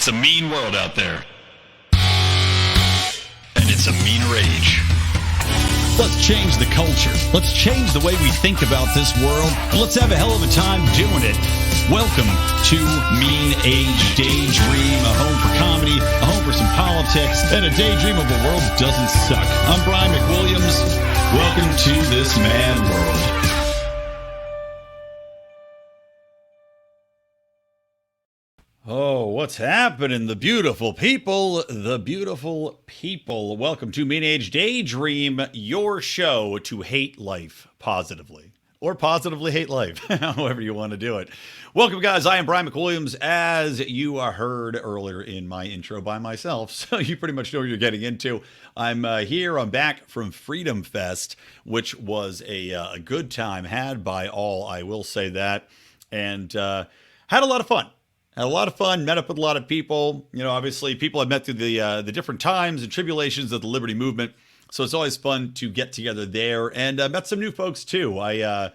a mean world out there. And it's a mean rage. Let's change the culture. Let's change the way we think about this world. And let's have a hell of a time doing it. Welcome to Mean Age Daydream, a home for comedy, a home for some politics, and a daydream of a world that doesn't suck. I'm Brian McWilliams. Welcome to this mad world. Oh, what's happening, the beautiful people? The beautiful people. Welcome to Mean Age Daydream, your show to hate life positively. Or positively hate life, however you want to do it. Welcome, guys. I am Brian McWilliams, as you heard earlier in my intro by myself, so you pretty much know what you're getting into. I'm here. I'm back from Freedom Fest, which was a good time had by all, I will say that, and had a lot of fun. Had a lot of fun, met up with a lot of people. You know, obviously, people I've met through the different times and tribulations of the Liberty Movement. So it's always fun to get together there, and met some new folks too. I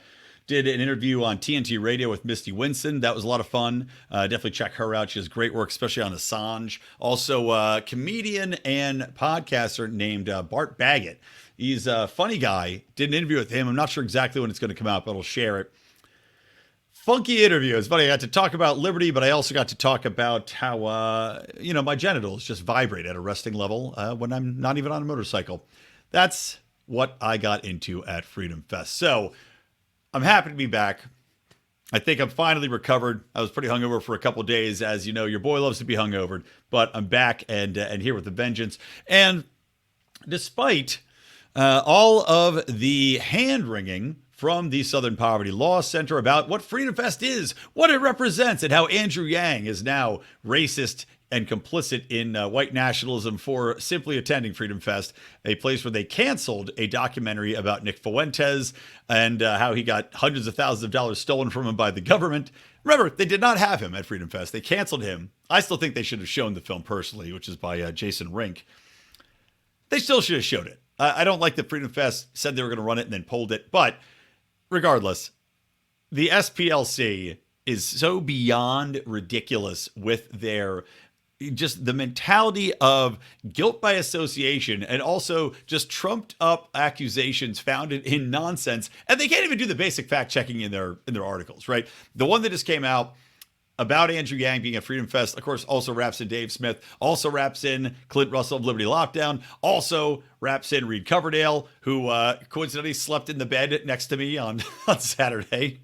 did an interview on TNT Radio with Misty Winston. That was a lot of fun. Definitely check her out. She has great work, especially on Assange. Also, a comedian and podcaster named Bart Baggett. He's a funny guy. Did an interview with him. I'm not sure exactly when it's going to come out, but I'll share it. Funky interview. It's funny. I got to talk about liberty, but I also got to talk about how, my genitals just vibrate at a resting level when I'm not even on a motorcycle. That's what I got into at Freedom Fest. So I'm happy to be back. I think I'm finally recovered. I was pretty hungover for a couple of days. As you know, your boy loves to be hungover, but I'm back and here with a vengeance. And despite all of the hand-wringing from the Southern Poverty Law Center about what Freedom Fest is, what it represents, and how Andrew Yang is now racist and complicit in white nationalism for simply attending Freedom Fest, a place where they canceled a documentary about Nick Fuentes and how he got hundreds of thousands of dollars stolen from him by the government. Remember, they did not have him at Freedom Fest. They canceled him. I still think they should have shown the film personally, which is by Jason Rink. They still should have showed it. I don't like that Freedom Fest said they were going to run it and then pulled it, but regardless, the SPLC is so beyond ridiculous with their just the mentality of guilt by association and also just trumped up accusations founded in nonsense. And they can't even do the basic fact checking in their articles, right? The one that just came out about Andrew Yang being at Freedom Fest, of course, also wraps in Dave Smith, also wraps in Clint Russell of Liberty Lockdown, also wraps in Reed Coverdale, who coincidentally slept in the bed next to me on Saturday.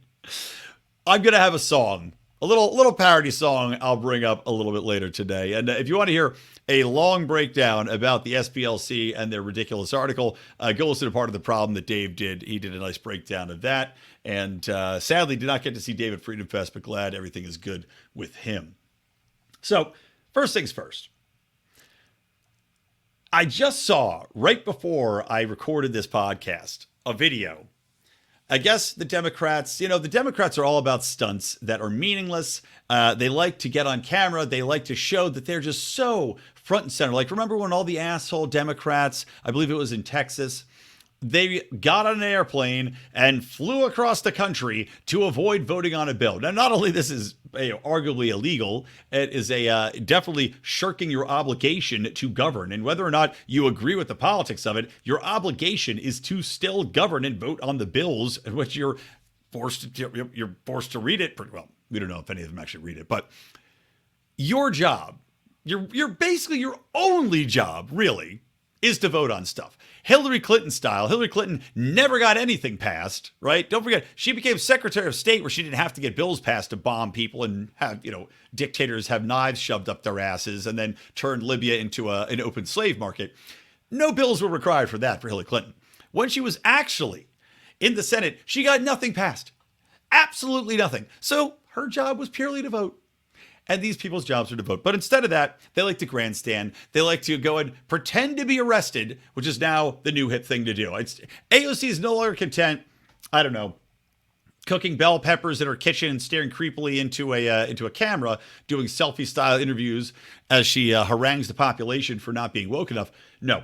I'm going to have a song, a little parody song I'll bring up a little bit later today. And if you want to hear a long breakdown about the SPLC and their ridiculous article, go listen to Part of the Problem that Dave did. He did a nice breakdown of that. And sadly, did not get to see Dave at Freedom Fest, but glad everything is good with him. So, first things first. I just saw, right before I recorded this podcast, a video. I guess the Democrats are all about stunts that are meaningless. They like to get on camera. They like to show that they're just so front and center. Like, remember when all the asshole Democrats, I believe it was in Texas, they got on an airplane and flew across the country to avoid voting on a bill. Now, not only this is arguably illegal, it is definitely shirking your obligation to govern. And whether or not you agree with the politics of it, your obligation is to still govern and vote on the bills in which you're forced to read it. Well, we don't know if any of them actually read it, but your job, you're basically your only job, really, is to vote on stuff. Hillary Clinton style. Hillary Clinton never got anything passed, right? Don't forget, she became Secretary of State where she didn't have to get bills passed to bomb people and have, dictators have knives shoved up their asses and then turned Libya into an open slave market. No bills were required for that for Hillary Clinton. When she was actually in the Senate, she got nothing passed. Absolutely nothing. So her job was purely to vote. And these people's jobs are to vote. But instead of that, they like to grandstand. They like to go and pretend to be arrested, which is now the new hip thing to do. AOC is no longer content, I don't know, cooking bell peppers in her kitchen and staring creepily into a camera, doing selfie-style interviews as she harangues the population for not being woke enough. No.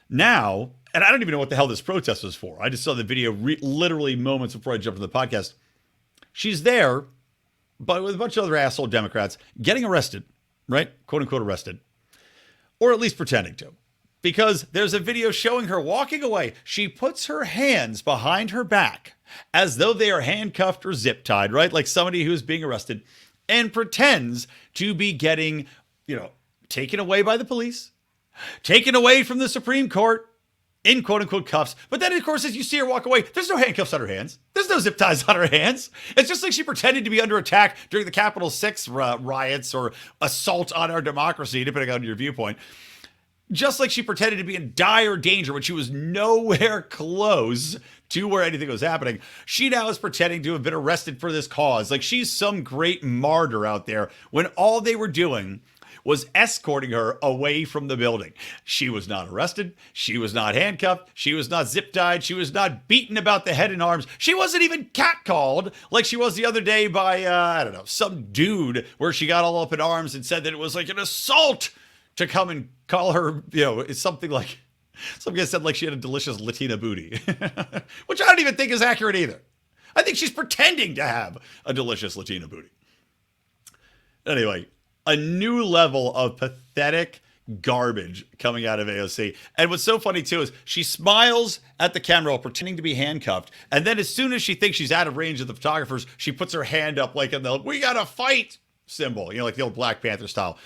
Now, and I don't even know what the hell this protest was for. I just saw the video literally moments before I jumped into the podcast. She's there, but with a bunch of other asshole Democrats, getting arrested right? Quote unquote arrested. Or at least pretending to. Because there's a video showing her walking away. She puts her hands behind her back as though they are handcuffed or zip tied, right? Like somebody who's being arrested, and pretends to be getting, taken away by the police, taken away from the Supreme Court in quote unquote cuffs. But then, of course, as you see her walk away, there's no handcuffs on her hands. There's no zip ties on her hands. It's just like she pretended to be under attack during the Capitol 6 riots or assault on our democracy, depending on your viewpoint. Just like she pretended to be in dire danger when she was nowhere close to where anything was happening, she now is pretending to have been arrested for this cause. Like she's some great martyr out there when all they were doing was escorting her away from the building. She was not arrested. She was not handcuffed. She was not zip-tied. She was not beaten about the head and arms. She wasn't even catcalled like she was the other day by, some dude where she got all up in arms and said that it was like an assault to come and call her, it's something like, some guy said like she had a delicious Latina booty, which I don't even think is accurate either. I think she's pretending to have a delicious Latina booty. Anyway, a new level of pathetic garbage coming out of AOC. And what's so funny too is she smiles at the camera while pretending to be handcuffed. And then as soon as she thinks she's out of range of the photographers, she puts her hand up like in the "we gotta fight" symbol, like the old Black Panther style.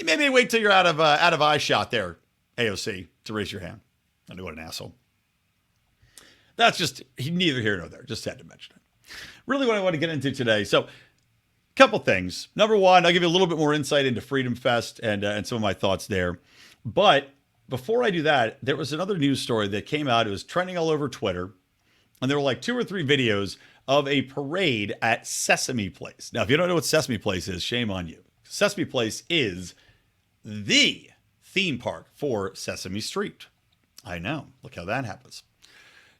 Maybe wait till you're out of eye shot there, AOC, to raise your hand. I know what an asshole. That's just neither here nor there. Just had to mention it. Really what I want to get into today. So, couple things. Number one, I'll give you a little bit more insight into Freedom Fest and some of my thoughts there. But before I do that, there was another news story that came out. It was trending all over Twitter. And there were like 2 or 3 videos of a parade at Sesame Place. Now, if you don't know what Sesame Place is, shame on you. Sesame Place is the theme park for Sesame Street. I know. Look how that happens.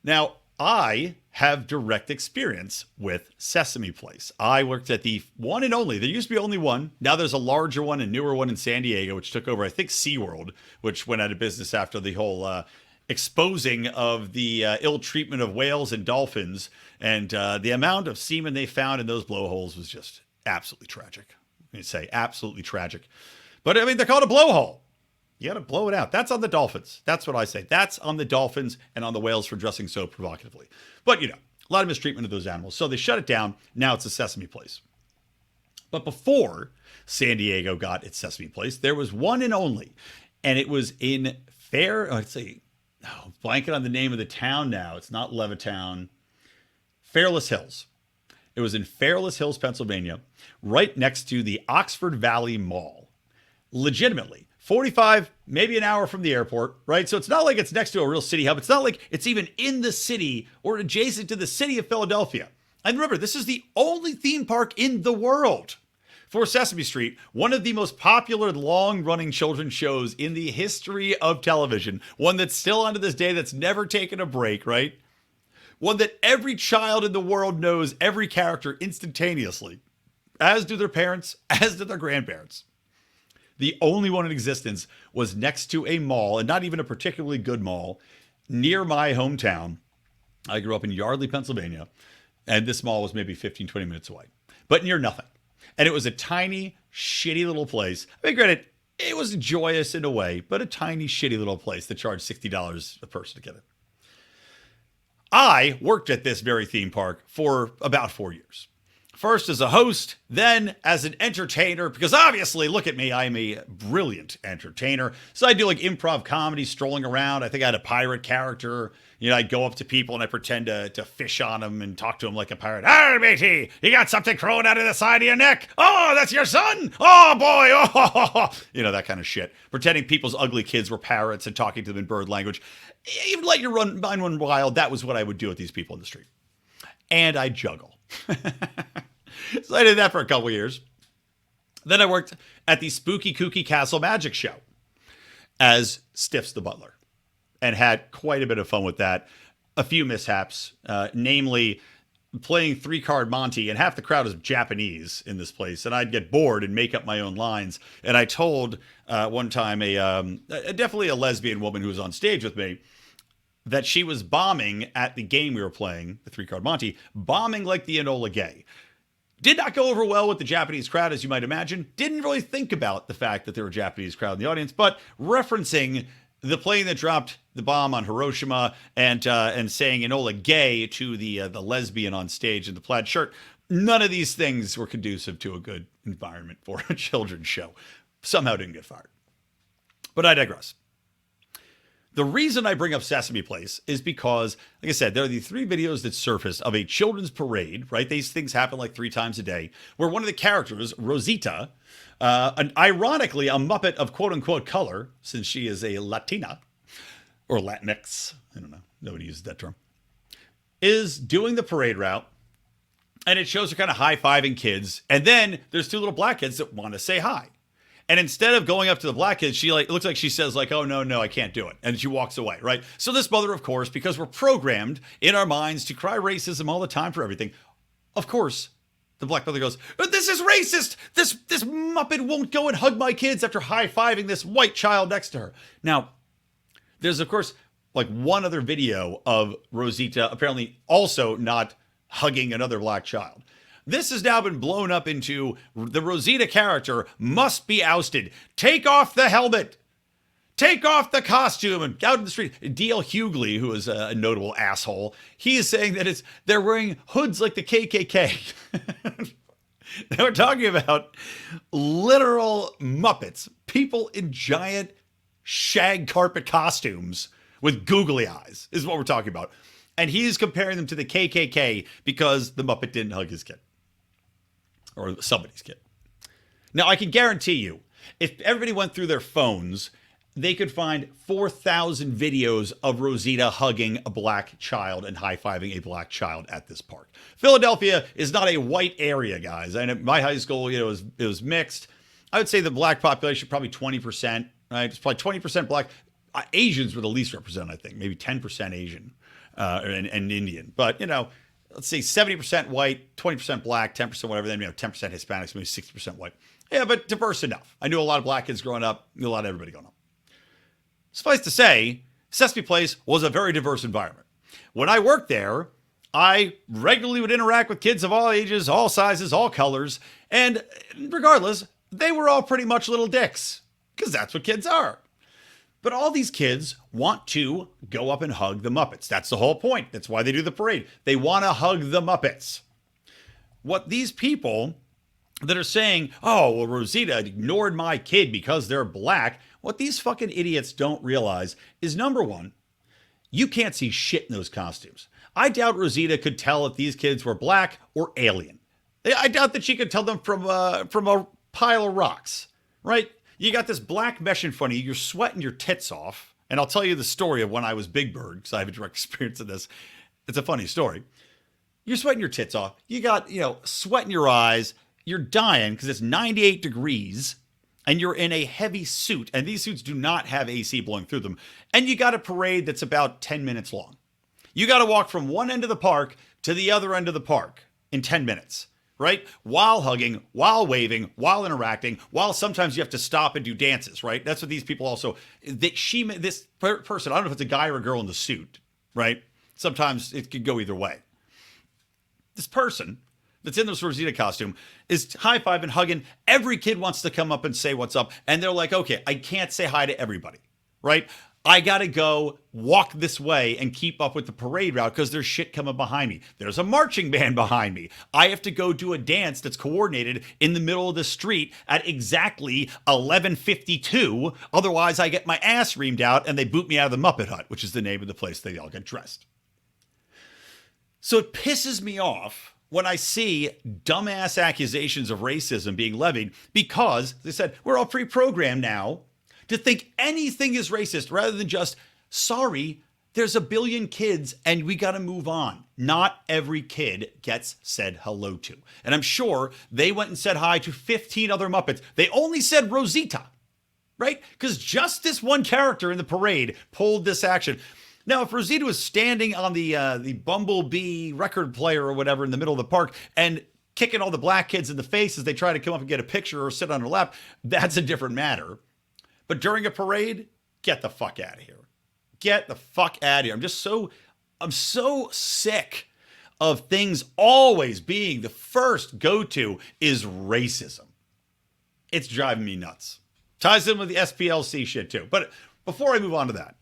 Now, I have direct experience with Sesame Place. I worked at the one and only, there used to be only one. Now there's a larger one and newer one in San Diego, which took over, I think, SeaWorld, which went out of business after the whole exposing of the ill treatment of whales and dolphins. And the amount of semen they found in those blowholes was just absolutely tragic. I mean, say absolutely tragic. But I mean, they're called a blowhole. You got to blow it out. That's on the dolphins. That's what I say. That's on the dolphins and on the whales for dressing so provocatively. But, a lot of mistreatment of those animals. So they shut it down. Now it's a Sesame Place. But before San Diego got its Sesame Place, there was one and only. And it was in blanket on the name of the town now. It's not Levittown. Fairless Hills. It was in Fairless Hills, Pennsylvania, right next to the Oxford Valley Mall. Legitimately 45, maybe an hour from the airport, right? So it's not like it's next to a real city hub. It's not like it's even in the city or adjacent to the city of Philadelphia. And remember, this is the only theme park in the world for Sesame Street, one of the most popular long-running children's shows in the history of television, one that's still on to this day, that's never taken a break, right? One that every child in the world knows every character instantaneously, as do their parents, as do their grandparents. The only one in existence was next to a mall, and not even a particularly good mall, near my hometown. I grew up in Yardley, Pennsylvania, and this mall was maybe 15, 20 minutes away, but near nothing. And it was a tiny, shitty little place. I mean, granted, it was joyous in a way, but a tiny, shitty little place that charged $60 a person to get it. I worked at this very theme park for about 4 years. First as a host, then as an entertainer, because obviously, look at me, I'm a brilliant entertainer. So I do like improv comedy, strolling around. I think I had a pirate character. I'd go up to people and I pretend to fish on them and talk to them like a pirate. "Ah, matey, you got something crawling out of the side of your neck. Oh, that's your son. Oh, boy. Oh, that kind of shit. Pretending people's ugly kids were parrots and talking to them in bird language. Even let your mind run wild. That was what I would do with these people in the street. And I juggle. So I did that for a couple years. Then I worked at the Spooky Kooky Castle Magic Show as Stiffs the Butler and had quite a bit of fun with that. A few mishaps, namely playing 3-card Monty, and half the crowd is Japanese in this place, and I'd get bored and make up my own lines. And I told one time definitely a lesbian woman who was on stage with me that she was bombing at the game we were playing, the 3-card Monty, bombing like the Enola Gay. Did not go over well with the Japanese crowd, as you might imagine. Didn't really think about the fact that there were a Japanese crowd in the audience, but referencing the plane that dropped the bomb on Hiroshima and saying Enola gay to the lesbian on stage in the plaid shirt, none of these things were conducive to a good environment for a children's show. Somehow didn't get fired. But I digress. The reason I bring up Sesame Place is because, like I said, there are the 3 videos that surfaced of a children's parade, right? These things happen like 3 times a day, where one of the characters, Rosita, ironically a Muppet of quote-unquote color, since she is a Latina, or Latinx, I don't know, nobody uses that term, is doing the parade route, and it shows her kind of high-fiving kids, and then there's 2 little black kids that want to say hi. And instead of going up to the black kids, it looks like she says oh, no, I can't do it. And she walks away, right? So this mother, of course, because we're programmed in our minds to cry racism all the time for everything, of course, the black mother goes, this is racist. This Muppet won't go and hug my kids after high-fiving this white child next to her. Now, there's, of course, like one other video of Rosita apparently also not hugging another black child. This has now been blown up into the Rosita character must be ousted. Take off the helmet. Take off the costume. And out in the street, D.L. Hughley, who is a notable asshole, he is saying that they're wearing hoods like the KKK. Now we're talking about literal Muppets, people in giant shag carpet costumes with googly eyes is what we're talking about. And he's comparing them to the KKK because the Muppet didn't hug his kid. Or somebody's kid. Now, I can guarantee you, if everybody went through their phones, they could find 4,000 videos of Rosita hugging a black child and high-fiving a black child at this park. Philadelphia is not a white area, guys. And at my high school, it was mixed. I would say the black population, probably 20%, right? It's probably 20% black. Asians were the least represented, I think. Maybe 10% Asian and Indian. But, let's say 70% white, 20% black, 10% whatever, then 10% Hispanics, maybe 60% white. Yeah, but diverse enough. I knew a lot of black kids growing up, knew a lot of everybody growing up. Suffice to say, Sesame Place was a very diverse environment. When I worked there, I regularly would interact with kids of all ages, all sizes, all colors, and regardless, they were all pretty much little dicks, because that's what kids are. But all these kids want to go up and hug the Muppets. That's the whole point. That's why they do the parade. They want to hug the Muppets. What these people that are saying, oh, well, Rosita ignored my kid because they're black, what these fucking idiots don't realize is, number one, you can't see shit in those costumes. I doubt Rosita could tell if these kids were black or alien. I doubt that she could tell them from a pile of rocks, right? You got this black mesh in front of you. You're sweating your tits off. And I'll tell you the story of when I was Big Bird, because I have a direct experience of this. It's a funny story. You're sweating your tits off. You got, sweat in your eyes. You're dying because it's 98 degrees. And you're in a heavy suit. And these suits do not have AC blowing through them. And you got a parade that's about 10 minutes long. You got to walk from one end of the park to the other end of the park in 10 minutes. Right? While hugging, while waving, while interacting, while sometimes you have to stop and do dances, right? That's what these people also, this person, I don't know if it's a guy or a girl in the suit, right? Sometimes it could go either way. This person that's in this Rosita costume is high-fiving, hugging. Every kid wants to come up and say what's up. And they're like, okay, I can't say hi to everybody, right? I got to go walk this way and keep up with the parade route because there's shit coming behind me. There's a marching band behind me. I have to go do a dance that's coordinated in the middle of the street at exactly 11:52. Otherwise, I get my ass reamed out and they boot me out of the Muppet Hut, which is the name of the place they all get dressed. So it pisses me off when I see dumbass accusations of racism being levied because, as I said, we're all pre-programmed now to think anything is racist rather than just, sorry, there's a billion kids and we got to move on. Not every kid gets said hello to. And I'm sure they went and said hi to 15 other Muppets. They only said Rosita, right? Because just this one character in the parade pulled this action. Now, if Rosita was standing on the Bumblebee record player or whatever in the middle of the park and kicking all the black kids in the face as they try to come up and get a picture or sit on her lap, that's a different matter. But during a parade, get the fuck out of here. Get the fuck out of here. I'm so sick of things always being the first go-to is racism. It's driving me nuts. Ties in with the SPLC shit too. But before I move on to that,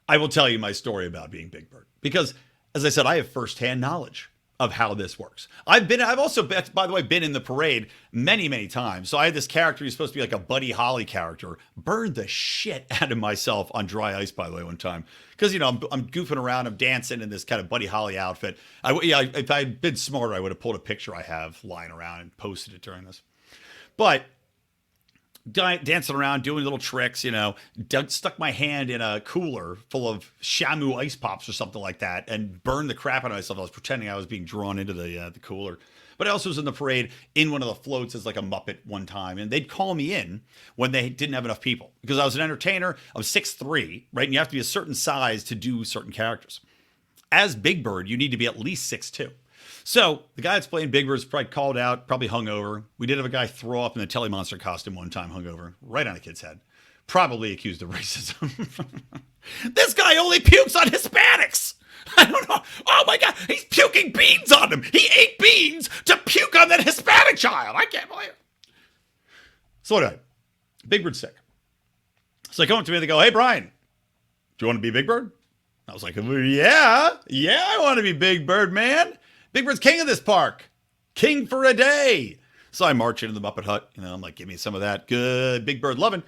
I will tell you my story about being Big Bird. Because, as I said, I have firsthand knowledge of how this works. I've also, by the way, been in the parade many, many times. So I had this character who's supposed to be like a Buddy Holly character. Burned the shit out of myself on dry ice, by the way, one time. Because, I'm goofing around, I'm dancing in this kind of Buddy Holly outfit. If I'd been smarter, I would have pulled a picture I have lying around and posted it during this. But dancing around, doing little tricks, stuck my hand in a cooler full of Shamu ice pops or something like that and burned the crap out of myself. I was pretending I was being drawn into the cooler. But I also was in the parade in one of the floats as like a Muppet one time. And they'd call me in when they didn't have enough people because I was an entertainer. I was 6'3", right? And you have to be a certain size to do certain characters. As Big Bird, you need to be at least 6'2". So the guy that's playing Big Bird's probably called out, probably hungover. We did have a guy throw up in the Telly Monster costume one time, hungover, right on a kid's head. Probably accused of racism. This guy only pukes on Hispanics. I don't know. Oh my God, he's puking beans on them. He ate beans to puke on that Hispanic child. I can't believe it. So what? Big Bird's sick. So they come up to me and they go, "Hey Brian, do you want to be Big Bird?" I was like, yeah, I want to be Big Bird, man. Big Bird's king of this park. King for a day. So I march into the Muppet Hut. I'm like, give me some of that good Big Bird loving.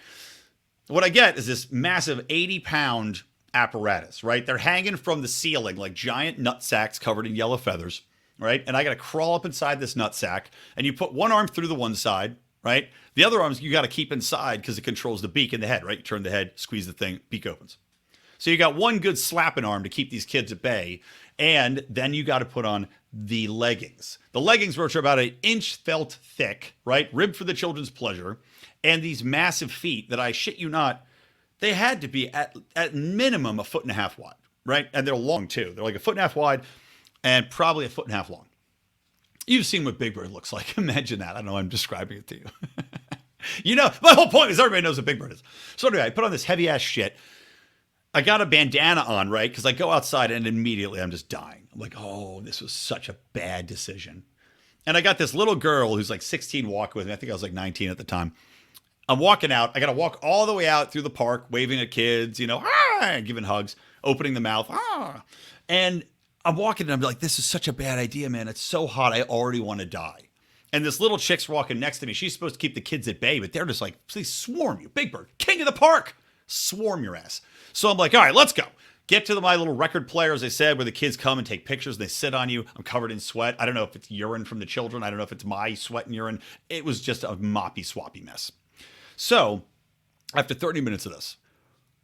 What I get is this massive 80-pound apparatus, right? They're hanging from the ceiling like giant nut sacks covered in yellow feathers, right? And I got to crawl up inside this nut sack. And you put one arm through the one side, right? The other arms you got to keep inside because it controls the beak and the head, right? You turn the head, squeeze the thing, beak opens. So you got one good slapping arm to keep these kids at bay. And then you got to put on the leggings. The leggings, which are about an inch felt thick, right? Ribbed for the children's pleasure. And these massive feet that I shit you not, they had to be at minimum 1.5 feet wide, right? And they're long too. They're like 1.5 feet wide and probably 1.5 feet long. You've seen what Big Bird looks like. Imagine that. I don't know. I'm describing it to you. My whole point is everybody knows what Big Bird is. So anyway, I put on this heavy ass shit. I got a bandana on, right? Because I go outside and immediately I'm just dying. I'm like, oh, this was such a bad decision. And I got this little girl who's like 16 walking with me. I think I was like 19 at the time. I'm walking out. I got to walk all the way out through the park, waving at kids, giving hugs, opening the mouth. And I'm walking and I'm like, this is such a bad idea, man. It's so hot. I already want to die. And this little chick's walking next to me. She's supposed to keep the kids at bay, but they're just like, please swarm you. Big Bird, king of the park. Swarm your ass. So I'm like, all right, let's go. Get to my little record player, as I said, where the kids come and take pictures and they sit on you. I'm covered in sweat. I don't know if it's urine from the children. I don't know if it's my sweat and urine. It was just a moppy, swappy mess. So after 30 minutes of this,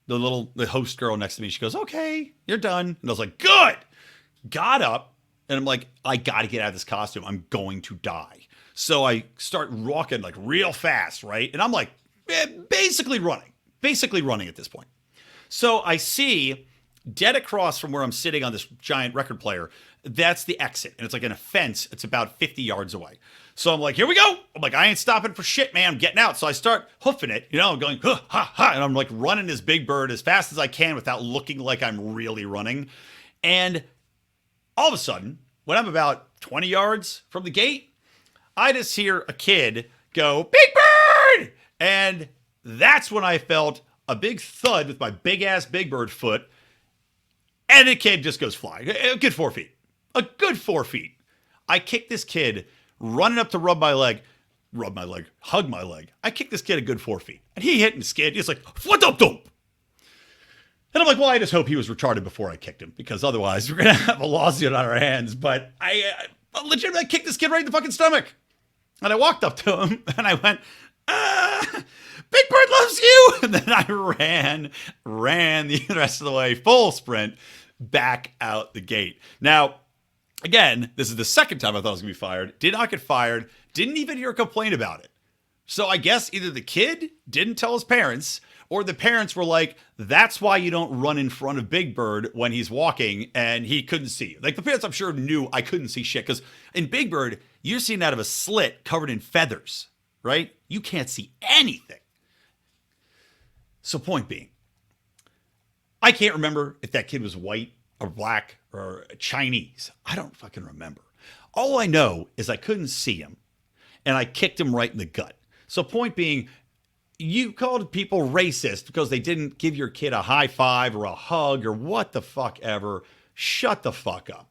the host girl next to me, she goes, okay, you're done. And I was like, good. Got up and I'm like, I got to get out of this costume. I'm going to die. So I start rocking like real fast, right? And I'm like basically running at this point. So I see dead across from where I'm sitting on this giant record player, that's the exit. And it's like in a fence. It's about 50 yards away. So I'm like, here we go. I'm like, I ain't stopping for shit, man. I'm getting out. So I start hoofing it, I'm going, ha, ha, ha. And I'm like running this Big Bird as fast as I can without looking like I'm really running. And all of a sudden, when I'm about 20 yards from the gate, I just hear a kid go, Big Bird! And that's when I felt a big thud with my big ass Big Bird foot. And the kid just goes flying. A good 4 feet. A good 4 feet. I kicked this kid running up to hug my leg. I kicked this kid a good 4 feet. And he hit and skid. He's like, what up, dope? And I'm like, well, I just hope he was retarded before I kicked him, because otherwise we're going to have a lawsuit on our hands. But I legitimately kicked this kid right in the fucking stomach. And I walked up to him and I went, Big Bird loves you. And then I ran the rest of the way, full sprint, back out the gate. Now, again, this is the second time I thought I was going to be fired. Did not get fired. Didn't even hear a complaint about it. So I guess either the kid didn't tell his parents, or the parents were like, that's why you don't run in front of Big Bird when he's walking and he couldn't see you. Like the parents, I'm sure, knew I couldn't see shit, because in Big Bird, you're seeing out of a slit covered in feathers, right? You can't see anything. So point being, I can't remember if that kid was white or black or Chinese. I don't fucking remember. All I know is I couldn't see him, and I kicked him right in the gut. So point being, you called people racist because they didn't give your kid a high five or a hug or what the fuck ever. Shut the fuck up.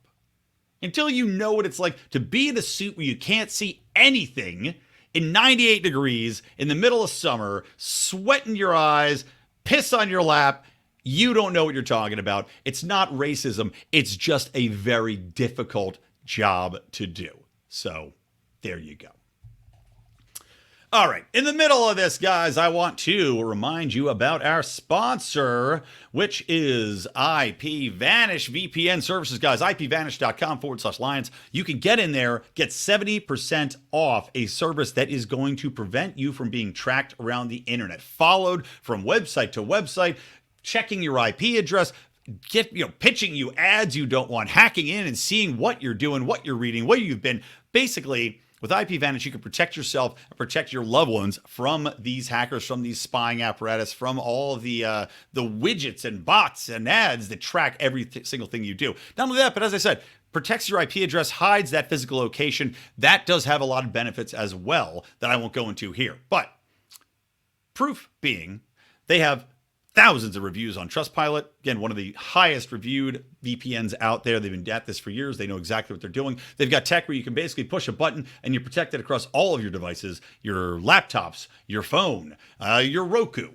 Until you know what it's like to be in a suit where you can't see anything in 98 degrees in the middle of summer, sweat in your eyes, piss on your lap, you don't know what you're talking about. It's not racism. It's just a very difficult job to do. So there you go. All right. In the middle of this, guys, I want to remind you about our sponsor, which is IPVanish VPN services, guys. IPVanish.com/Lions. You can get in there, get 70% off a service that is going to prevent you from being tracked around the internet, followed from website to website, checking your IP address, pitching you ads you don't want, hacking in and seeing what you're doing, what you're reading, where you've been. Basically, with IPVanish, you can protect yourself and protect your loved ones from these hackers, from these spying apparatus, from all of the widgets and bots and ads that track every single thing you do. Not only that, but as I said, protects your IP address, hides that physical location. That does have a lot of benefits as well that I won't go into here. But proof being, they have thousands of reviews on Trustpilot. Again, one of the highest reviewed VPNs out there. They've been at this for years. They know exactly what they're doing. They've got tech where you can basically push a button and you're protected across all of your devices, your laptops, your phone, your Roku.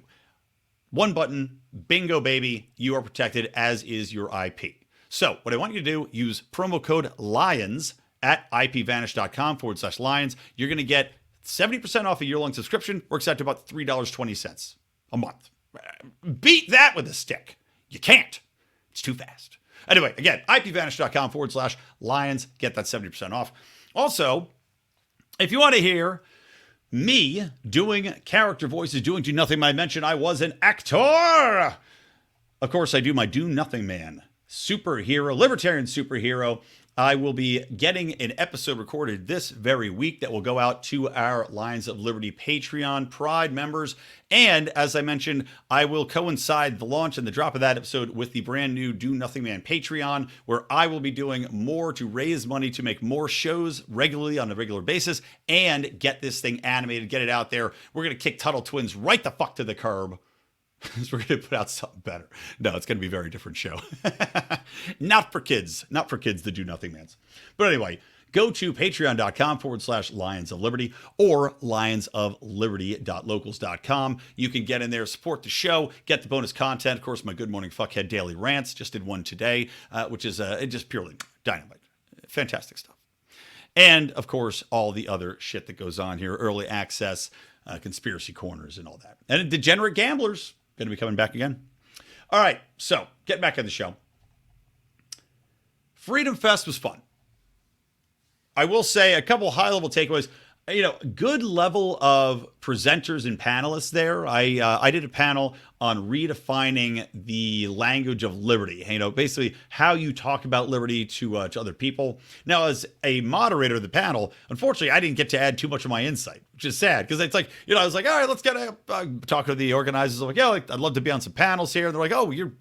One button, bingo, baby. You are protected, as is your IP. So what I want you to do, use promo code LIONS at IPVanish.com/Lions. You're going to get 70% off a year-long subscription. Works out to about $3.20 a month. Beat that with a stick. You can't. It's too fast. Anyway, again, IPVanish.com/Lions. Get that 70% off. Also, if you want to hear me doing character voices, doing Do Nothing Man, I mentioned I was an actor. Of course, I do my Do Nothing Man superhero, libertarian superhero. I will be getting an episode recorded this very week that will go out to our Lions of Liberty Patreon Pride members. And as I mentioned, I will coincide the launch and the drop of that episode with the brand new Do Nothing Man Patreon, where I will be doing more to raise money to make more shows regularly on a regular basis and get this thing animated, get it out there. We're going to kick Tuttle Twins right the fuck to the curb. We're going to put out something better. No, it's going to be a very different show. Not for kids, the Do Nothing Mans. But anyway, go to patreon.com/Lions of Liberty or lionsofliberty.locals.com. You can get in there, support the show, get the bonus content. Of course, my Good Morning Fuckhead Daily Rants, just did one today, which is just purely dynamite. Fantastic stuff. And of course, all the other shit that goes on here, early access, conspiracy corners and all that. And Degenerate Gamblers, going to be coming back again. All right, so getting back on the show. Freedom Fest was fun. I will say a couple high-level takeaways. Good level of presenters and panelists there. I did a panel on redefining the language of liberty. Basically how you talk about liberty to other people. Now, as a moderator of the panel, unfortunately, I didn't get to add too much of my insight, which is sad because it's like, I was like, all right, let's get talk to the organizers. I'm like, yeah, I'd love to be on some panels here. And they're like, oh, you're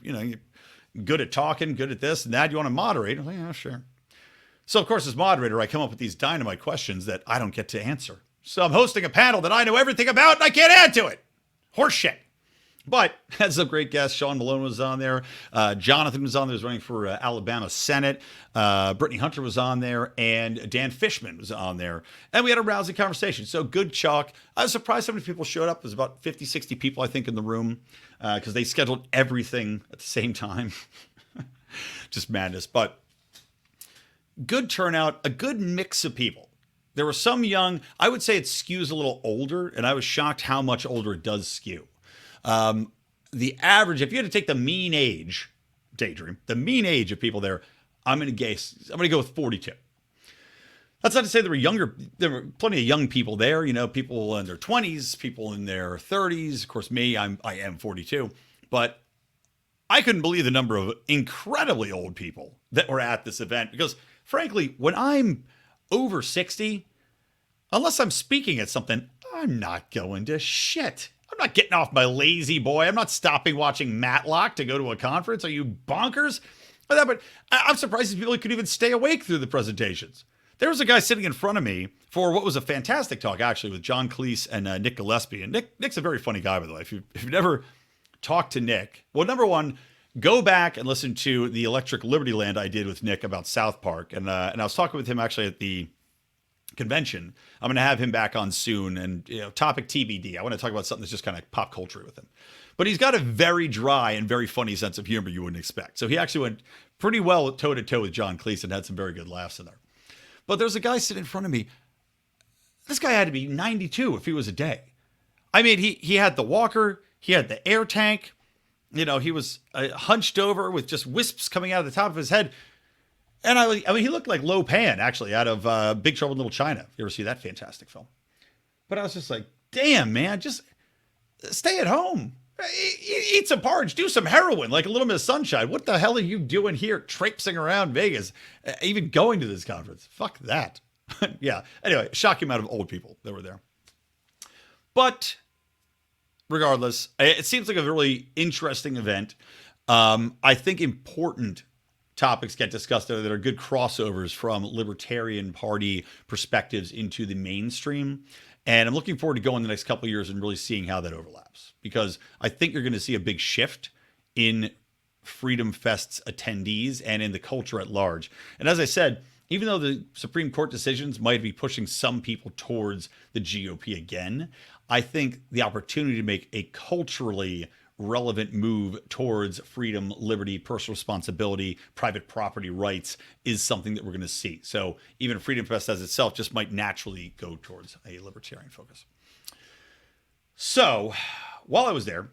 good at talking, good at this and that. You want to moderate? I'm like, yeah, sure. So, of course, as moderator, I come up with these dynamite questions that I don't get to answer. So I'm hosting a panel that I know everything about and I can't add to it. Horseshit. But had some great guests. Sean Malone was on there. Jonathan was on there, was running for Alabama Senate. Brittany Hunter was on there. And Dan Fishman was on there. And we had a rousing conversation. So good chalk. I was surprised how many people showed up. There's about 50, 60 people, I think, in the room because they scheduled everything at the same time. Just madness. But good turnout, a good mix of people. There were some young, I would say it skews a little older, and I was shocked how much older it does skew. The average, if you had to take the mean age, Daydream, the mean age of people there, I'm going to go with 42. That's not to say there were plenty of young people there, people in their 20s, people in their 30s. Of course, me, I am 42, but I couldn't believe the number of incredibly old people that were at this event because frankly, when I'm over 60, unless I'm speaking at something, I'm not going to shit. I'm not getting off my lazy boy. I'm not stopping watching Matlock to go to a conference. Are you bonkers? But I'm surprised these people could even stay awake through the presentations. There was a guy sitting in front of me for what was a fantastic talk, actually, with John Cleese and Nick Gillespie. And Nick's a very funny guy, by the way. If you've never talked to Nick, well, number one, go back and listen to the Electric Liberty Land I did with Nick about South Park. And I was talking with him actually at the convention. I'm going to have him back on soon. And topic TBD. I want to talk about something that's just kind of pop culture with him. But he's got a very dry and very funny sense of humor you wouldn't expect. So he actually went pretty well toe-to-toe with John Cleese and had some very good laughs in there. But there's a guy sitting in front of me. This guy had to be 92 if he was a day. I mean, he had the walker. He had the air tank. He was hunched over with just wisps coming out of the top of his head. And I mean, he looked like Lo Pan, actually, out of Big Trouble in Little China. You ever see that fantastic film? But I was just like, damn, man, just stay at home. Eat some porridge, do some heroin, like a little bit of sunshine. What the hell are you doing here, traipsing around Vegas, even going to this conference? Fuck that. Yeah. Anyway, shocking amount of old people that were there. But regardless, it seems like a really interesting event. I think important topics get discussed there that are good crossovers from Libertarian Party perspectives into the mainstream. And I'm looking forward to going the next couple of years and really seeing how that overlaps, because I think you're going to see a big shift in Freedom Fest's attendees and in the culture at large. And as I said, even though the Supreme Court decisions might be pushing some people towards the GOP again, I think the opportunity to make a culturally relevant move towards freedom, liberty, personal responsibility, private property rights is something that we're going to see. So even Freedom Fest as itself just might naturally go towards a libertarian focus. So while I was there,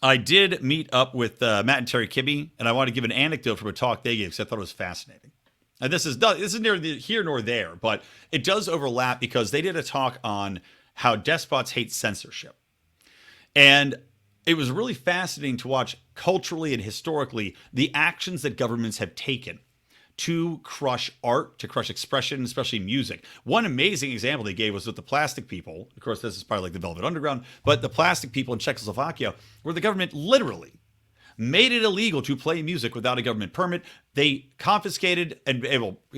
I did meet up with Matt and Terry Kibbe, and I want to give an anecdote from a talk they gave because I thought it was fascinating. And this is neither here nor there, but it does overlap because they did a talk on how despots hate censorship. And it was really fascinating to watch culturally and historically the actions that governments have taken to crush art, to crush expression, especially music. One amazing example they gave was with the plastic people. Of course, this is probably like the Velvet Underground, but the plastic people in Czechoslovakia, where the government literally made it illegal to play music without a government permit. They confiscated, and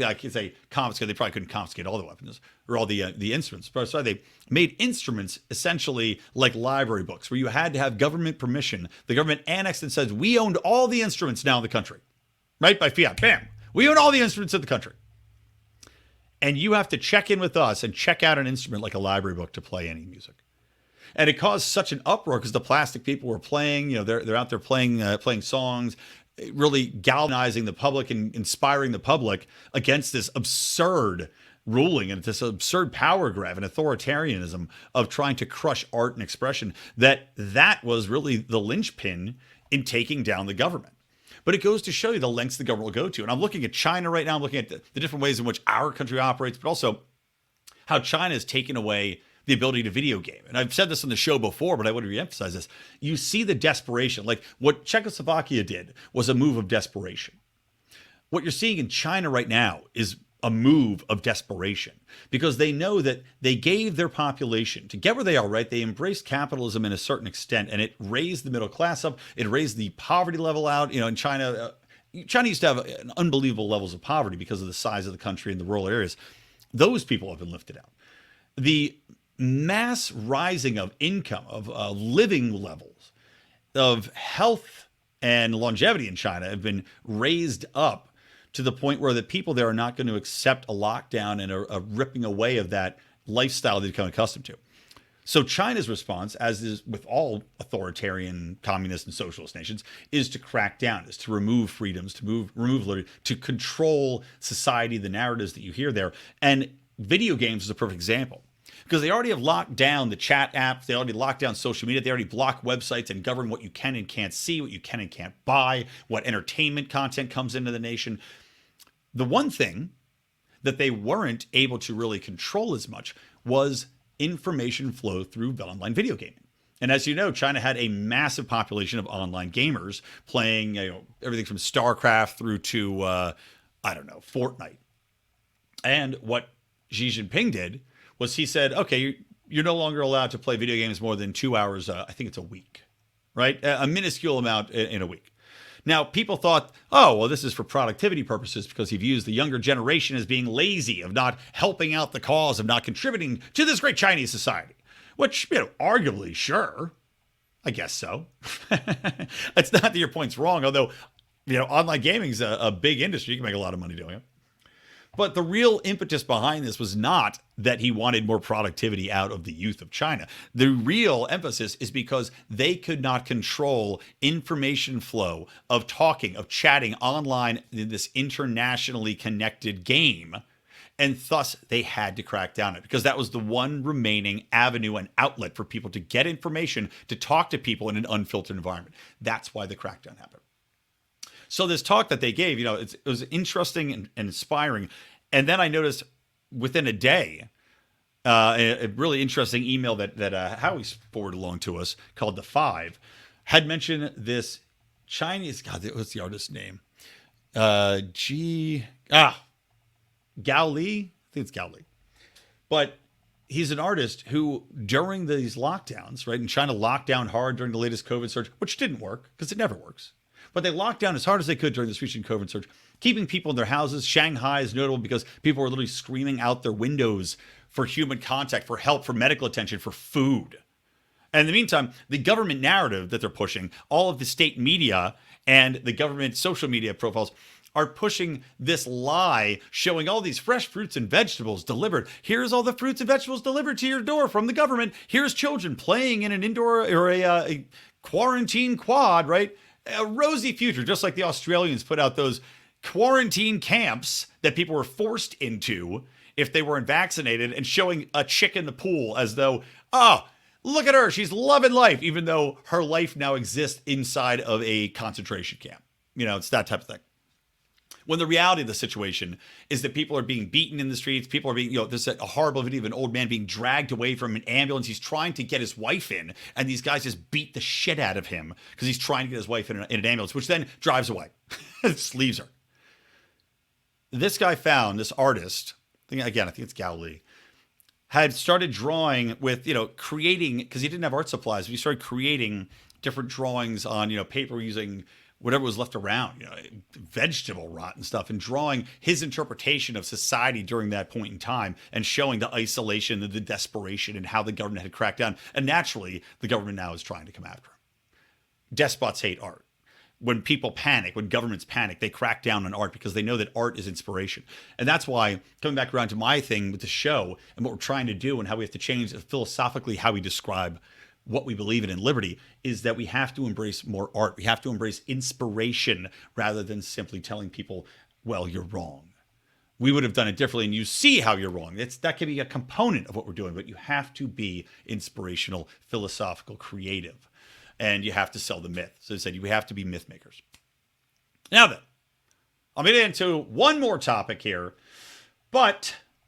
I can say confiscated, they probably couldn't confiscate all the weapons or all the instruments. But sorry, they made instruments essentially like library books, where you had to have government permission. The government annexed and says, we owned all the instruments now in the country, right? By fiat, bam. We own all the instruments in the country. And you have to check in with us and check out an instrument like a library book to play any music. And it caused such an uproar because the plastic people were playing, they're out there playing songs, really galvanizing the public and inspiring the public against this absurd ruling and this absurd power grab and authoritarianism of trying to crush art and expression, that was really the linchpin in taking down the government. But it goes to show you the lengths the government will go to. And I'm looking at China right now. I'm looking at the different ways in which our country operates, but also how China has taken away the ability to video game. And I've said this on the show before, but I want to reemphasize this. You see the desperation. Like what Czechoslovakia did was a move of desperation. What you're seeing in China right now is a move of desperation because they know that they gave their population to get where they are, right? They embraced capitalism in a certain extent, and it raised the middle class up. It raised the poverty level out. In China, China used to have unbelievable levels of poverty because of the size of the country and the rural areas. Those people have been lifted out. The mass rising of income, of living levels, of health and longevity in China have been raised up to the point where the people there are not going to accept a lockdown and a ripping away of that lifestyle they've become accustomed to. So China's response, as is with all authoritarian communist and socialist nations, is to crack down, is to remove freedoms, to remove liberty, to control society, the narratives that you hear there. And video games is a perfect example. Because they already have locked down the chat apps, they already locked down social media, they already block websites and govern what you can and can't see, what you can and can't buy, what entertainment content comes into the nation. The one thing that they weren't able to really control as much was information flow through online video gaming. And as you know, China had a massive population of online gamers playing everything from StarCraft through to, Fortnite. And what Xi Jinping did was he said, okay, you're no longer allowed to play video games more than 2 hours, I think it's a week, right? A minuscule amount in a week. Now, people thought, oh, well, this is for productivity purposes because he views the younger generation as being lazy, of not helping out the cause, of not contributing to this great Chinese society. Which, arguably, sure. I guess so. It's not that your point's wrong, although, online gaming is a big industry. You can make a lot of money doing it. But the real impetus behind this was not that he wanted more productivity out of the youth of China. The real emphasis is because they could not control information flow of talking, of chatting online in this internationally connected game. And thus, they had to crack down on it because that was the one remaining avenue and outlet for people to get information, to talk to people in an unfiltered environment. That's why the crackdown happened. So this talk that they gave, it was interesting and inspiring. And then I noticed within a day, a really interesting email that Howie forwarded along to us called The Five had mentioned this Chinese, God, what's the artist's name? Gao Li? I think it's Gao Li. But he's an artist who, during these lockdowns, right, and China locked down hard during the latest COVID surge, which didn't work because it never works. But they locked down as hard as they could during this recent COVID surge, keeping people in their houses. Shanghai is notable because people were literally screaming out their windows for human contact, for help, for medical attention, for food. And in the meantime, the government narrative that they're pushing, all of the state media and the government social media profiles are pushing this lie, showing all these fresh fruits and vegetables delivered. Here's all the fruits and vegetables delivered to your door from the government. Here's children playing in an indoor or a quarantine quad, right? A rosy future, just like the Australians put out those quarantine camps that people were forced into if they weren't vaccinated, and showing a chick in the pool as though, oh, look at her, she's loving life, even though her life now exists inside of a concentration camp. It's that type of thing. When the reality of the situation is that people are being beaten in the streets. People are being, there's a horrible video of an old man being dragged away from an ambulance. He's trying to get his wife in, and these guys just beat the shit out of him because he's trying to get his wife in an ambulance, which then drives away. Just leaves her. This guy found, this artist, I think it's Gao Li, had started drawing with, creating, because he didn't have art supplies, he started creating different drawings on, paper using whatever was left around, vegetable rot and stuff, and drawing his interpretation of society during that point in time and showing the isolation and the desperation and how the government had cracked down. And naturally, the government now is trying to come after him. Despots hate art. When people panic, when governments panic, they crack down on art because they know that art is inspiration. And that's why, coming back around to my thing with the show and what we're trying to do and how we have to change philosophically how we describe what we believe in liberty, is that we have to embrace more art. We have to embrace inspiration rather than simply telling people, well, you're wrong. We would have done it differently, and you see how you're wrong. That can be a component of what we're doing, but you have to be inspirational, philosophical, creative, and you have to sell the myth. So I said, you have to be myth makers. Now then, I'll get into one more topic here,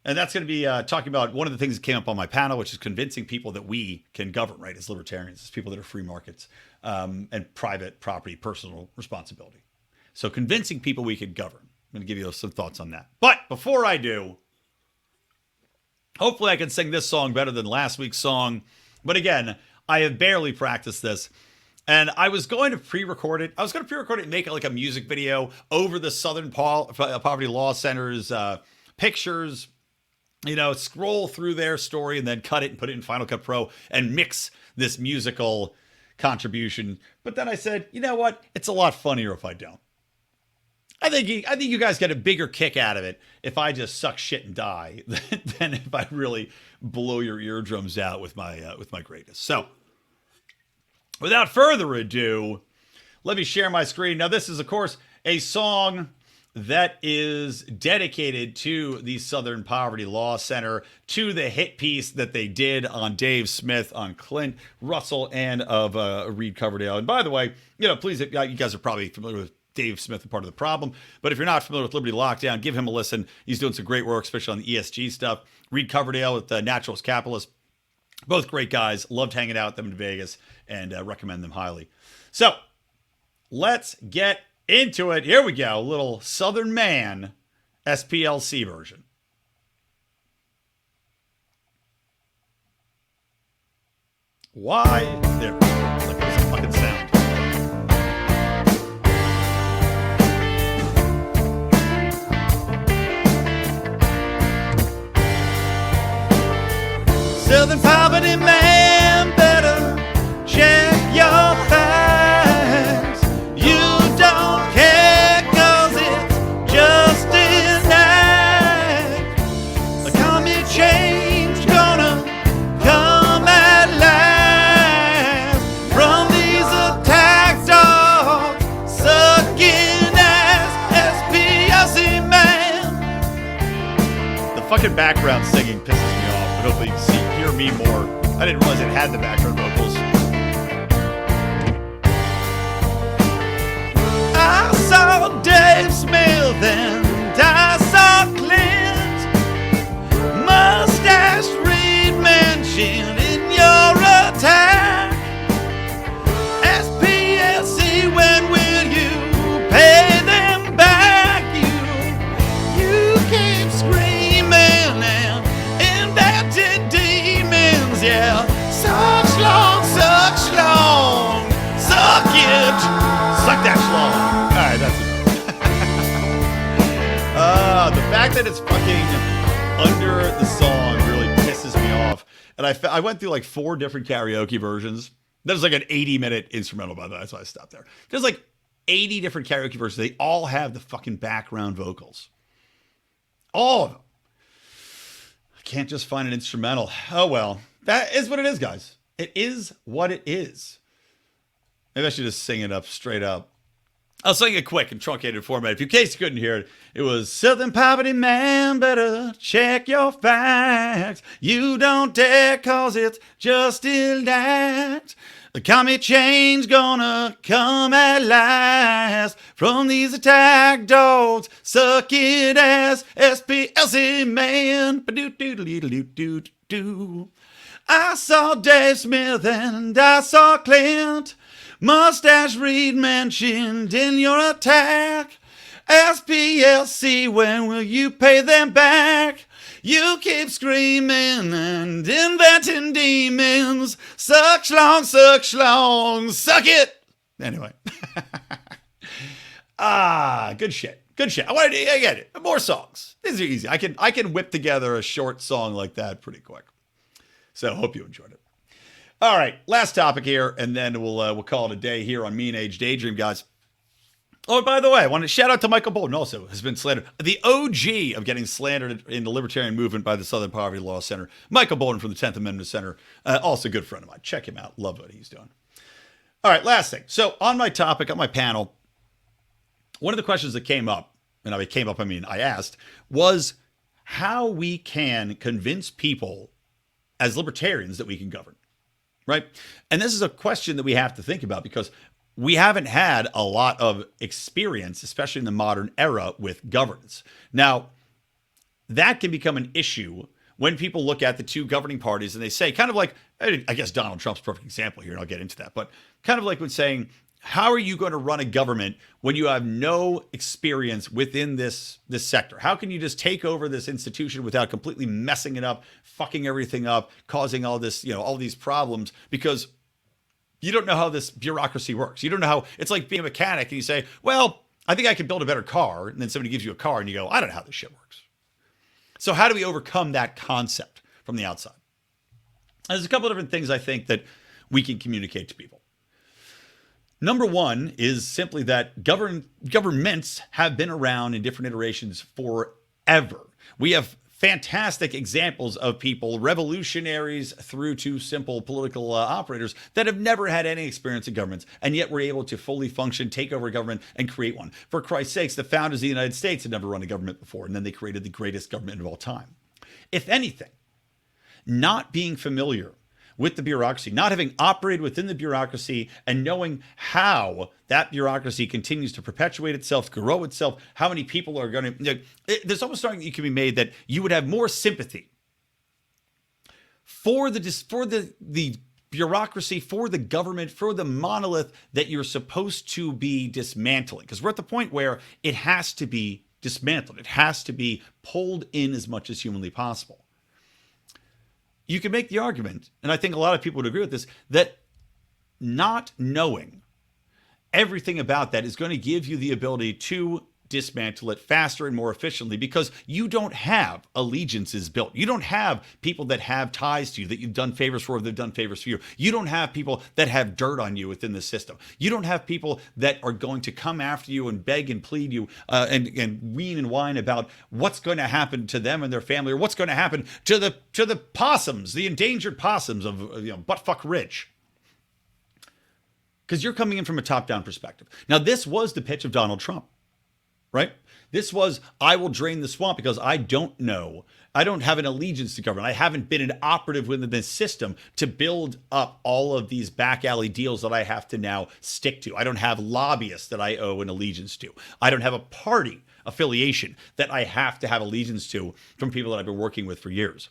and that's going to be talking about one of the things that came up on my panel, which is convincing people that we can govern, right, as libertarians, as people that are free markets, and private property, personal responsibility. So convincing people we can govern. I'm going to give you some thoughts on that. But before I do, hopefully I can sing this song better than last week's song. But again, I have barely practiced this. And I was going to pre-record it. I was going to pre-record it and make it like a music video over the Southern Poverty Law Center's pictures, scroll through their story and then cut it and put it in Final Cut Pro and mix this musical contribution. But then I said, you know what? It's a lot funnier if I don't. I think you guys get a bigger kick out of it if I just suck shit and die than if I really blow your eardrums out with my greatness. So, without further ado, let me share my screen. Now, this is, of course, a song that is dedicated to the Southern Poverty Law Center, to the hit piece that they did on Dave Smith, on Clint Russell, and of Reed Coverdale. And by the way, please, you guys are probably familiar with Dave Smith and Part of the Problem, but if you're not familiar with Liberty Lockdown, give him a listen. He's doing some great work, especially on the ESG stuff. Reed Coverdale with Naturalist Capitalist. Both great guys. Loved hanging out with them in Vegas, and recommend them highly. So, let's get into it. Here we go. A little Southern Man SPLC version. Why? There. Look at this fucking sound. Southern poverty man, better check your facts. You don't care 'cause it's just an act. A commie change gonna come at last from these attack dogs sucking ass SPLC man. The fucking background singing pisses me off, but hopefully you can hear me more. I didn't realize it had the background vocals. I saw Dave Smith and I saw Clint. Mustache Reed mentioned in your attack. SPLC, when will you pay them back? You keep screaming and invented demons, yeah. Suck schlong, suck schlong, suck it. Suck that schlong. All right, that's it. The fact that it's fucking under the song really pisses me off. And I went through like 4 different karaoke versions. There's like an 80-minute instrumental, by the way. That's why I stopped there. There's like 80 different karaoke versions. They all have the fucking background vocals. All of them. I can't just find an instrumental. Oh, well. That is what it is, guys. It is what it is. Maybe I should just sing it up straight up. I'll sing it quick and truncated format. If you case you couldn't hear it, it was Southern poverty man, better check your facts. You don't dare 'cause it's just an act. The commie change gonna come at last from these attack dogs sucking ass SPLC man. Ba-do-do-do-do-do-do. I saw Dave Smith and I saw Clint. Mustache Reed mentioned in your attack. SPLC, when will you pay them back? You keep screaming and inventing demons. Suck schlong, suck it. Anyway. Good shit. Good shit. I get it. More songs. These are easy. I can whip together a short song like that pretty quick. So hope you enjoyed it. All right, last topic here, and then we'll call it a day here on Mean Age Daydream, guys. Oh, by the way, I want to shout out to Michael Bolton, also has been slandered. The OG of getting slandered in the libertarian movement by the Southern Poverty Law Center. Michael Bolton from the 10th Amendment Center, also a good friend of mine. Check him out. Love what he's doing. All right, last thing. So on my topic, on my panel, one of the questions that came up, and I asked, was how we can convince people as libertarians that we can govern. Right? And this is a question that we have to think about because we haven't had a lot of experience, especially in the modern era, with governance. Now, that can become an issue when people look at the two governing parties and they say, kind of like, I guess Donald Trump's a perfect example here, and I'll get into that, but kind of like when saying, how are you going to run a government when you have no experience within this sector? How can you just take over this institution without completely messing it up, fucking everything up, causing all this, all these problems because you don't know how this bureaucracy works. You don't know how it's like being a mechanic and you say, well, I think I can build a better car. And then somebody gives you a car and you go, I don't know how this shit works. So how do we overcome that concept from the outside? There's a couple of different things I think that we can communicate to people. Number one is simply that governments have been around in different iterations forever. We have fantastic examples of people, revolutionaries through to simple political operators that have never had any experience in governments, and yet were able to fully function, take over a government, and create one. For Christ's sakes, the founders of the United States had never run a government before, and then they created the greatest government of all time. If anything, not being familiar with the bureaucracy, not having operated within the bureaucracy and knowing how that bureaucracy continues to perpetuate itself, grow itself, how many people are going to... There's almost something that can be made that you would have more sympathy for the bureaucracy, for the government, for the monolith that you're supposed to be dismantling. Because we're at the point where it has to be dismantled. It has to be pulled in as much as humanly possible. You can make the argument, and I think a lot of people would agree with this, that not knowing everything about that is going to give you the ability to dismantle it faster and more efficiently because you don't have allegiances built. You don't have people that have ties to you that you've done favors for, they've done favors for you. You don't have people that have dirt on you within the system. You don't have people that are going to come after you and beg and plead you and wean and whine about what's going to happen to them and their family, or what's going to happen to the possums, the endangered possums of buttfuck rich. Because you're coming in from a top-down perspective. Now, this was the pitch of Donald Trump, right? This was, I will drain the swamp because I don't know. I don't have an allegiance to government. I haven't been an operative within this system to build up all of these back alley deals that I have to now stick to. I don't have lobbyists that I owe an allegiance to. I don't have a party affiliation that I have to have allegiance to from people that I've been working with for years.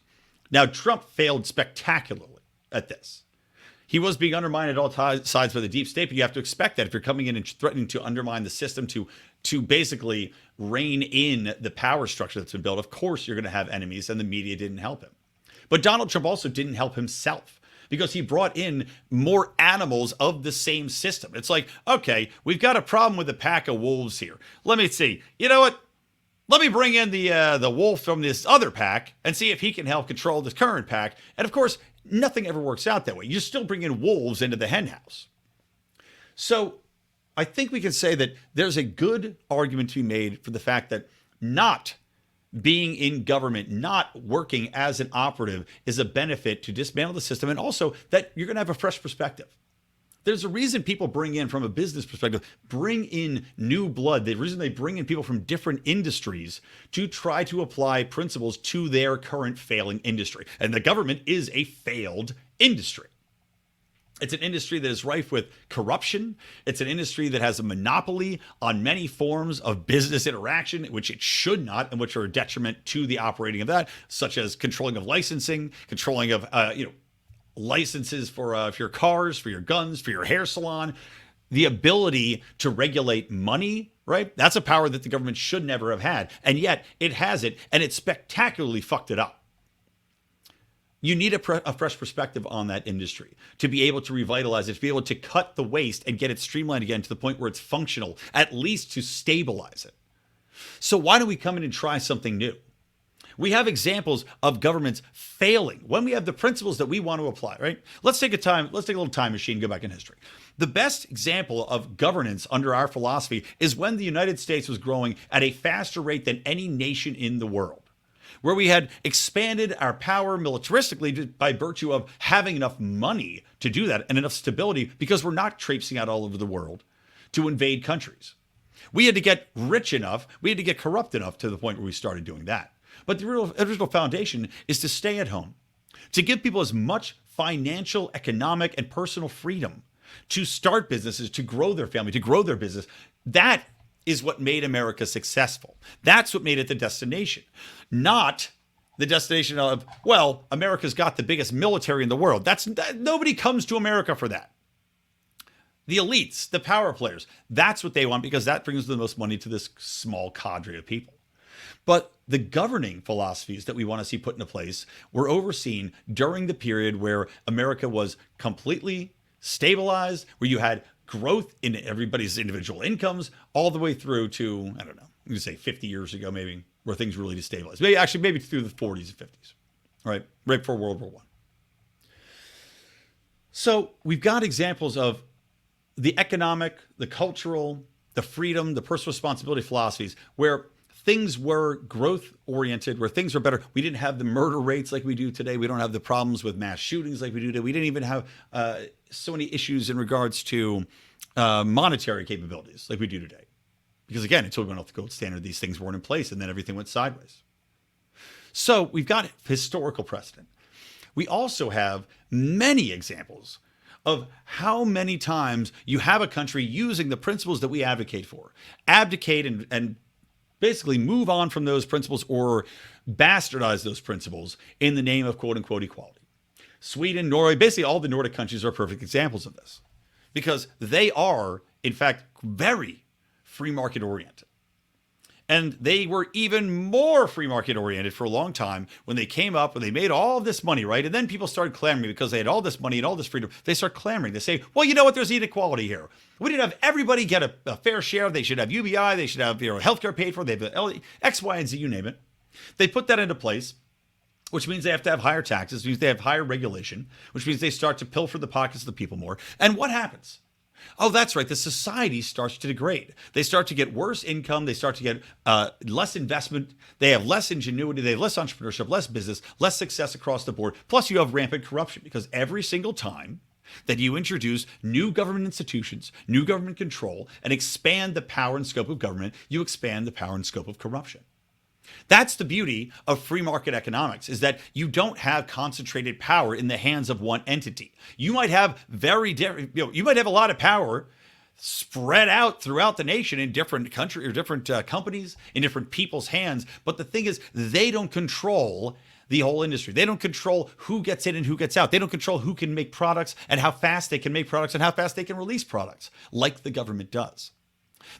Now, Trump failed spectacularly at this. He was being undermined at all sides by the deep state, but you have to expect that if you're coming in and threatening to undermine the system, to basically rein in the power structure that's been built, of course you're going to have enemies, and the media didn't help him. But Donald Trump also didn't help himself because he brought in more animals of the same system. It's like, okay, we've got a problem with a pack of wolves here. Let me see. You know what? Let me bring in the wolf from this other pack and see if he can help control this current pack. And of course, nothing ever works out that way. You still bring in wolves into the henhouse. So I think we can say that there's a good argument to be made for the fact that not being in government, not working as an operative is a benefit to dismantle the system, and also that you're going to have a fresh perspective. There's a reason people bring in, from a business perspective, bring in new blood. The reason they bring in people from different industries to try to apply principles to their current failing industry. And the government is a failed industry. It's an industry that is rife with corruption. It's an industry that has a monopoly on many forms of business interaction, which it should not, and which are a detriment to the operating of that, such as controlling of licensing, controlling of, licenses for your cars, for your guns, for your hair salon, the ability to regulate money, right? That's a power that the government should never have had. And yet it has it, and it spectacularly fucked it up. You need a fresh perspective on that industry to be able to revitalize it, to be able to cut the waste and get it streamlined again to the point where it's functional, at least to stabilize it. So why don't we come in and try something new? We have examples of governments failing when we have the principles that we want to apply, right? Let's take a little time machine and go back in history. The best example of governance under our philosophy is when the United States was growing at a faster rate than any nation in the world, where we had expanded our power militaristically by virtue of having enough money to do that and enough stability because we're not traipsing out all over the world to invade countries. We had to get rich enough, we had to get corrupt enough to the point where we started doing that. But the original foundation is to stay at home, to give people as much financial, economic, and personal freedom to start businesses, to grow their family, to grow their business. That is what made America successful. That's what made it the destination, not the destination of, well, America's got the biggest military in the world. Nobody comes to America for that. The elites, the power players, that's what they want because that brings the most money to this small cadre of people. But the governing philosophies that we want to see put into place were overseen during the period where America was completely stabilized, where you had growth in everybody's individual incomes, all the way through to, I don't know, you say 50 years ago maybe, where things really destabilized. Maybe through the 40s and 50s, right before World War I. So we've got examples of the economic, the cultural, the freedom, the personal responsibility philosophies where things were growth-oriented, where things were better. We didn't have the murder rates like we do today. We don't have the problems with mass shootings like we do today. We didn't even have so many issues in regards to monetary capabilities like we do today. Because again, until we went off the gold standard, these things weren't in place, and then everything went sideways. So we've got historical precedent. We also have many examples of how many times you have a country using the principles that we advocate for, abdicate and basically move on from those principles or bastardize those principles in the name of quote unquote equality. Sweden, Norway, basically all the Nordic countries are perfect examples of this because they are, in fact, very free market oriented. And they were even more free market oriented for a long time when they came up and they made all of this money, right? And then people started clamoring because they had all this money and all this freedom. They start clamoring. They say, well, you know what? There's inequality here. We didn't have everybody get a fair share. They should have UBI. They should have healthcare paid for. They have X, Y, and Z, you name it. They put that into place, which means they have to have higher taxes, which means they have higher regulation, which means they start to pilfer the pockets of the people more. And what happens? Oh, that's right. The society starts to degrade. They start to get worse income. They start to get less investment. They have less ingenuity. They have less entrepreneurship, less business, less success across the board. Plus, you have rampant corruption because every single time that you introduce new government institutions, new government control, and expand the power and scope of government, you expand the power and scope of corruption. That's the beauty of free market economics, is that you don't have concentrated power in the hands of one entity. You might have you might have a lot of power spread out throughout the nation in different countries or different companies, in different people's hands. But the thing is, they don't control the whole industry. They don't control who gets in and who gets out. They don't control who can make products and how fast they can make products and how fast they can release products, like the government does.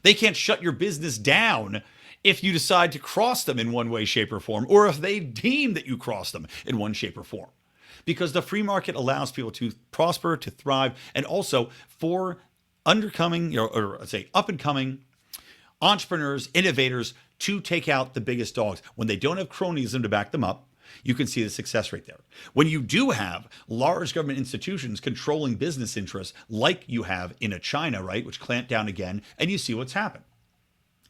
They can't shut your business down if you decide to cross them in one way, shape, or form, or if they deem that you cross them in one shape or form. Because the free market allows people to prosper, to thrive, and also for undercoming, or say up and coming entrepreneurs, innovators to take out the biggest dogs. When they don't have cronyism to back them up, you can see the success rate there. When you do have large government institutions controlling business interests, like you have in a China, right, which clamped down again, and you see what's happened.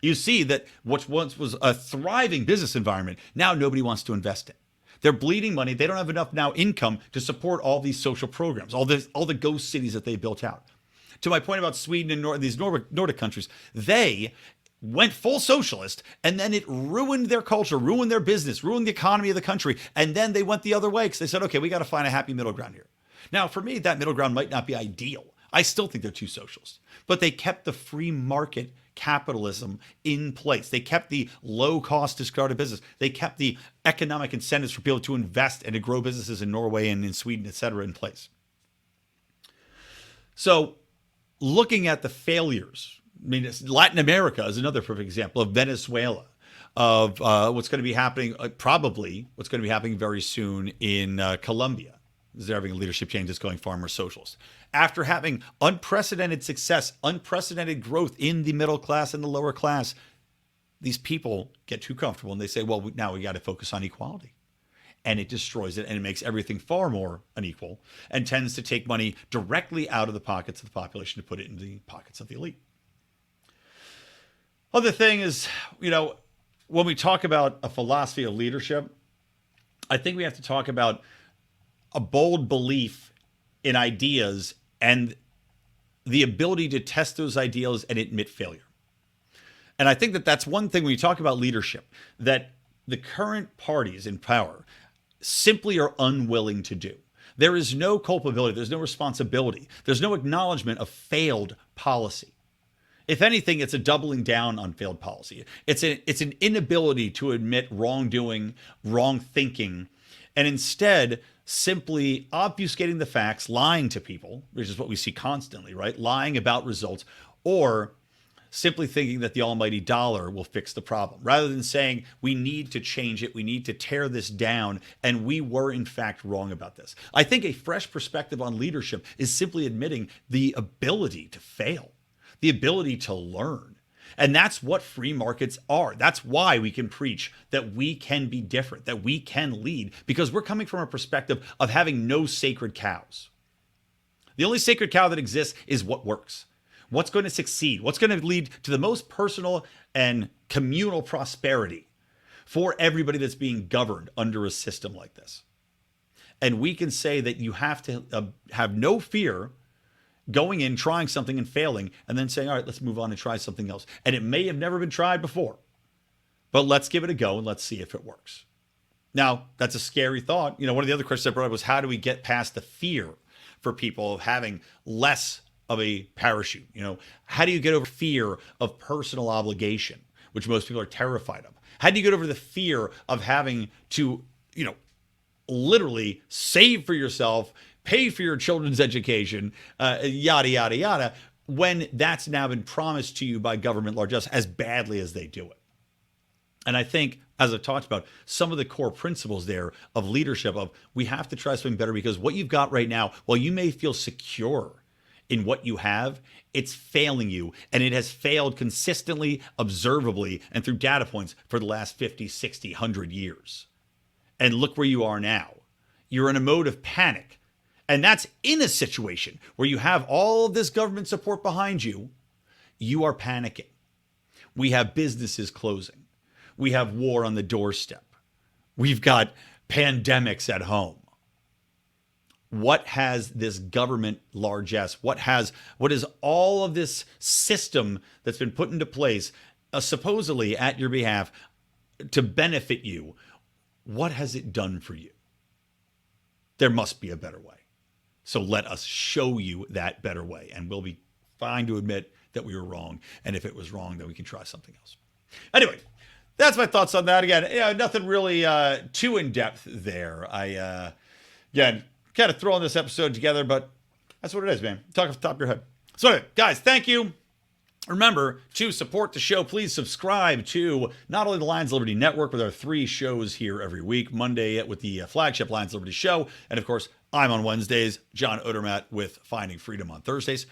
You see that what once was a thriving business environment, now nobody wants to invest in. They're bleeding money. They don't have enough now income to support all these social programs, all the ghost cities that they built out. To my point about Sweden and these Nordic countries, they went full socialist, and then it ruined their culture, ruined their business, ruined the economy of the country, and then they went the other way because they said, okay, we got to find a happy middle ground here. Now, for me, that middle ground might not be ideal. I still think they're too socialist, but they kept the free market capitalism in place. They kept the low cost to start a business. They kept the economic incentives for people to invest and to grow businesses in Norway and in Sweden, et cetera, in place. So looking at the failures, I mean, Latin America is another perfect example of Venezuela, of what's going to be happening, probably what's going to be happening very soon in Colombia. They're having a leadership change that's going far more socialist. After having unprecedented success, unprecedented growth in the middle class and the lower class, these people get too comfortable and they say, well, now we got to focus on equality. And it destroys it and it makes everything far more unequal and tends to take money directly out of the pockets of the population to put it in the pockets of the elite. Other thing is, when we talk about a philosophy of leadership, I think we have to talk about a bold belief in ideas and the ability to test those ideals and admit failure. And I think that that's one thing when you talk about leadership, that the current parties in power simply are unwilling to do. There is no culpability. There's no responsibility. There's no acknowledgement of failed policy. If anything, it's a doubling down on failed policy. It's an inability to admit wrongdoing, wrong thinking, and instead simply obfuscating the facts, lying to people, which is what we see constantly, right? Lying about results, or simply thinking that the almighty dollar will fix the problem, rather than saying we need to change it, we need to tear this down, and we were in fact wrong about this. I think a fresh perspective on leadership is simply admitting the ability to fail, the ability to learn. And that's what free markets are. That's why we can preach that we can be different, that we can lead, because we're coming from a perspective of having no sacred cows. The only sacred cow that exists is what works. What's going to succeed? What's going to lead to the most personal and communal prosperity for everybody that's being governed under a system like this? And we can say that you have to have no fear going in, trying something and failing, and then saying, all right, let's move on and try something else. And it may have never been tried before, but let's give it a go and let's see if it works. Now, that's a scary thought. One of the other questions I brought up was, how do we get past the fear for people of having less of a parachute? How do you get over fear of personal obligation, which most people are terrified of? How do you get over the fear of having to, literally save for yourself, pay for your children's education, yada, yada, yada, when that's now been promised to you by government largesse as badly as they do it? And I think, as I've talked about, some of the core principles there of leadership of we have to try something better because what you've got right now, while you may feel secure in what you have, it's failing you. And it has failed consistently, observably, and through data points for the last 50, 60, 100 years. And look where you are now. You're in a mode of panic. And that's in a situation where you have all of this government support behind you. You are panicking. We have businesses closing. We have war on the doorstep. We've got pandemics at home. What has this government largesse? What is all of this system that's been put into place, supposedly at your behalf to benefit you? What has it done for you? There must be a better way. So let us show you that better way, and we'll be fine to admit that we were wrong. And if it was wrong, then we can try something else. Anyway, that's my thoughts on that. Again, nothing really too in depth there. Again, kind of throwing this episode together, but that's what it is, man. Talk off the top of your head. So anyway, guys, thank you. Remember to support the show. Please subscribe to not only the Lions Liberty Network with our 3 shows here every week. Monday with the flagship Lions Liberty show. And of course, I'm on Wednesdays. John Odermatt with Finding Freedom on Thursdays.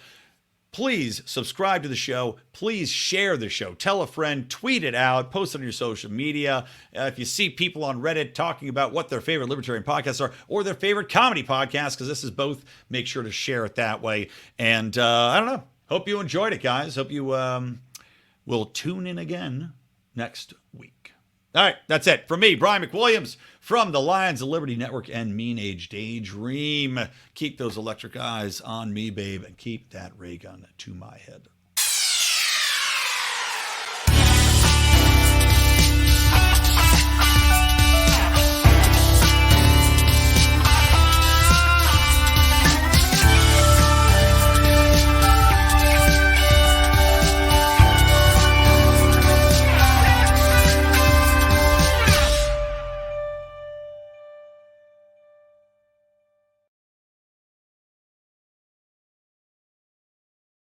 Please subscribe to the show. Please share the show. Tell a friend, tweet it out, post it on your social media. If you see people on Reddit talking about what their favorite libertarian podcasts are or their favorite comedy podcasts, because this is both, make sure to share it that way. And I don't know. Hope you enjoyed it, guys. Hope you will tune in again next week. All right, that's it. From me, Brian McWilliams, from the Lions of Liberty Network and Mean Age Daydream. Keep those electric eyes on me, babe, and keep that ray gun to my head.